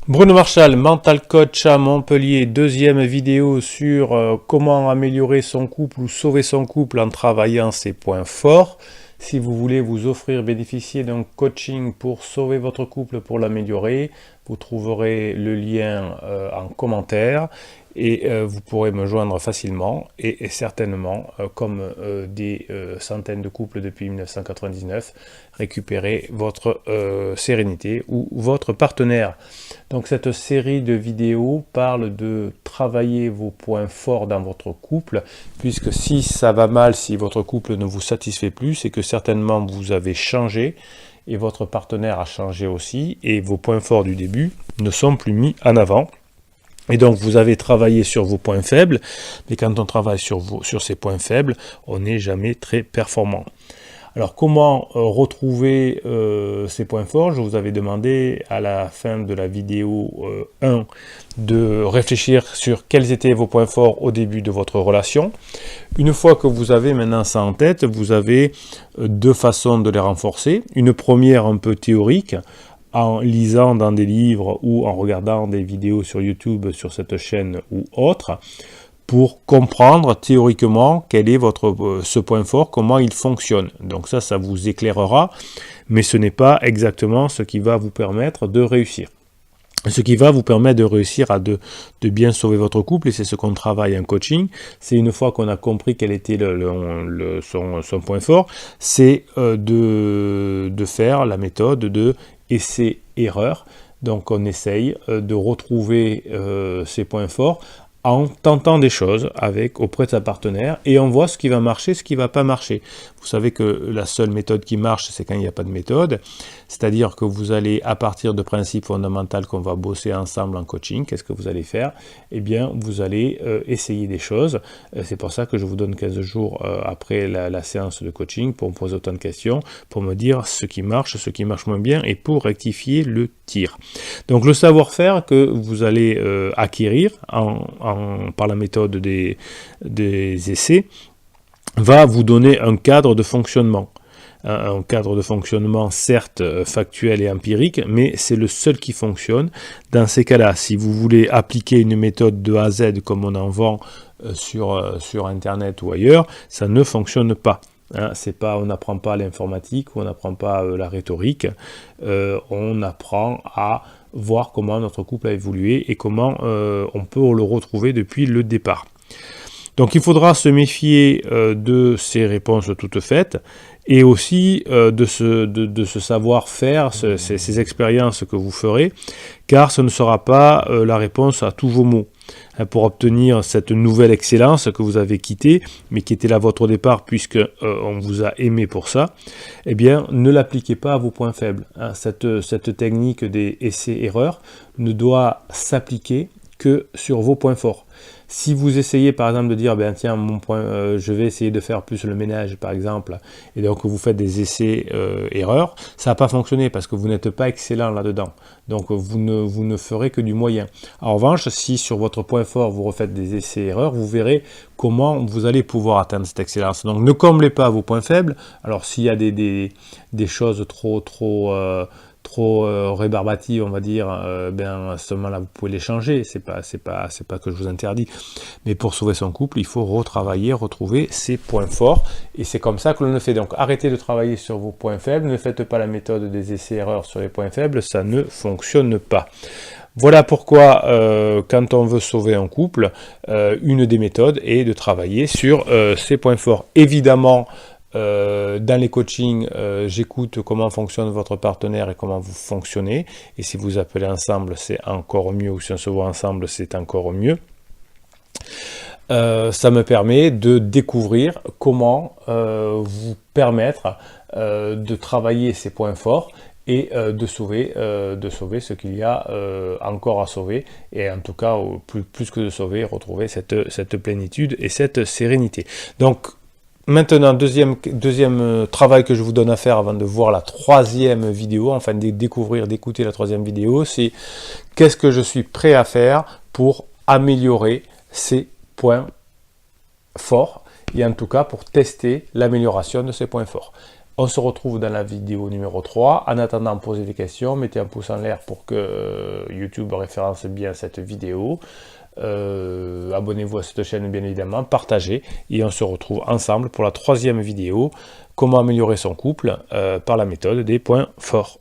Bruno Marchal, mental coach à Montpellier, deuxième vidéo sur comment améliorer son couple ou sauver son couple en travaillant ses points forts. Si vous voulez vous offrir, bénéficier d'un coaching pour sauver votre couple, pour l'améliorer, vous trouverez le lien en commentaire et vous pourrez me joindre facilement et certainement, comme des centaines de couples depuis 1999, récupérer votre sérénité ou votre partenaire. Donc cette série de vidéos parle de travailler vos points forts dans votre couple, puisque si ça va mal, si votre couple ne vous satisfait plus, c'est que certainement vous avez changé et votre partenaire a changé aussi et vos points forts du début ne sont plus mis en avant. Et donc vous avez travaillé sur vos points faibles, mais quand on travaille sur ces points faibles, on n'est jamais très performant. Alors comment retrouver ces points forts? Je vous avais demandé à la fin de la vidéo 1 de réfléchir sur quels étaient vos points forts au début de votre relation. Une fois que vous avez maintenant ça en tête, vous avez deux façons de les renforcer. Une première un peu théorique, en lisant dans des livres ou en regardant des vidéos sur YouTube sur cette chaîne ou autre, pour comprendre théoriquement quel est ce point fort, comment il fonctionne. Donc ça vous éclairera, mais ce n'est pas exactement ce qui va vous permettre de réussir. Ce qui va vous permettre de réussir de bien sauver votre couple, et c'est ce qu'on travaille en coaching, c'est une fois qu'on a compris quel était son point fort, c'est de faire la méthode de essai-erreur. Donc on essaye de retrouver ses points forts en tentant des choses auprès de sa partenaire, et on voit ce qui va marcher, ce qui ne va pas marcher. Vous savez que la seule méthode qui marche, c'est quand il n'y a pas de méthode, c'est-à-dire que vous allez, à partir de principes fondamentaux qu'on va bosser ensemble en coaching, qu'est-ce que vous allez faire? Eh bien, vous allez essayer des choses. C'est pour ça que je vous donne 15 jours après la séance de coaching pour me poser autant de questions, pour me dire ce qui marche moins bien, et pour rectifier le tir. Donc le savoir-faire que vous allez acquérir par la méthode des essais va vous donner un cadre de fonctionnement. Un cadre de fonctionnement certes factuel et empirique, mais c'est le seul qui fonctionne. Dans ces cas-là, si vous voulez appliquer une méthode de A à Z comme on en vend sur Internet ou ailleurs, ça ne fonctionne pas. On n'apprend pas l'informatique, on n'apprend pas la rhétorique, on apprend à voir comment notre couple a évolué et comment on peut le retrouver depuis le départ. Donc il faudra se méfier de ces réponses toutes faites, et aussi de ce savoir-faire, ces expériences que vous ferez, car ce ne sera pas la réponse à tous vos maux. Pour obtenir cette nouvelle excellence que vous avez quittée, mais qui était la vôtre au départ, puisque on vous a aimé pour ça, eh bien, ne l'appliquez pas à vos points faibles. Cette technique des essais-erreurs ne doit s'appliquer que sur vos points forts. Si vous essayez par exemple de dire, ben tiens, je vais essayer de faire plus le ménage par exemple, et donc vous faites des essais-erreurs, ça va pas fonctionner parce que vous n'êtes pas excellent là-dedans. Donc vous ne ferez que du moyen. En revanche, si sur votre point fort vous refaites des essais-erreurs, vous verrez comment vous allez pouvoir atteindre cette excellence. Donc ne comblez pas vos points faibles. Alors s'il y a des choses trop rébarbatives, on va dire, ben à ce moment-là vous pouvez les changer. C'est pas que je vous interdis, mais pour sauver son couple, il faut retrouver ses points forts, et c'est comme ça que l'on le fait. Donc arrêtez de travailler sur vos points faibles, ne faites pas la méthode des essais-erreurs sur les points faibles, ça ne fonctionne pas. Voilà pourquoi, quand on veut sauver un couple, une des méthodes est de travailler sur ses points forts. Évidemment, dans les coachings, j'écoute comment fonctionne votre partenaire et comment vous fonctionnez, et si vous appelez ensemble, c'est encore mieux, ou si on se voit ensemble, c'est encore mieux. Ça me permet de découvrir comment vous permettre de travailler ces points forts et de sauver ce qu'il y a encore à sauver, et en tout cas, plus que de sauver, retrouver cette plénitude et cette sérénité. Donc, maintenant, deuxième travail que je vous donne à faire avant de voir la troisième vidéo, enfin d'écouter la troisième vidéo, c'est qu'est-ce que je suis prêt à faire pour améliorer ces points forts, et en tout cas pour tester l'amélioration de ces points forts. On se retrouve dans la vidéo numéro 3. En attendant, posez des questions, mettez un pouce en l'air pour que YouTube référence bien cette vidéo. Abonnez-vous à cette chaîne bien évidemment, partagez, et on se retrouve ensemble pour la 3e vidéo, comment améliorer son couple par la méthode des points forts.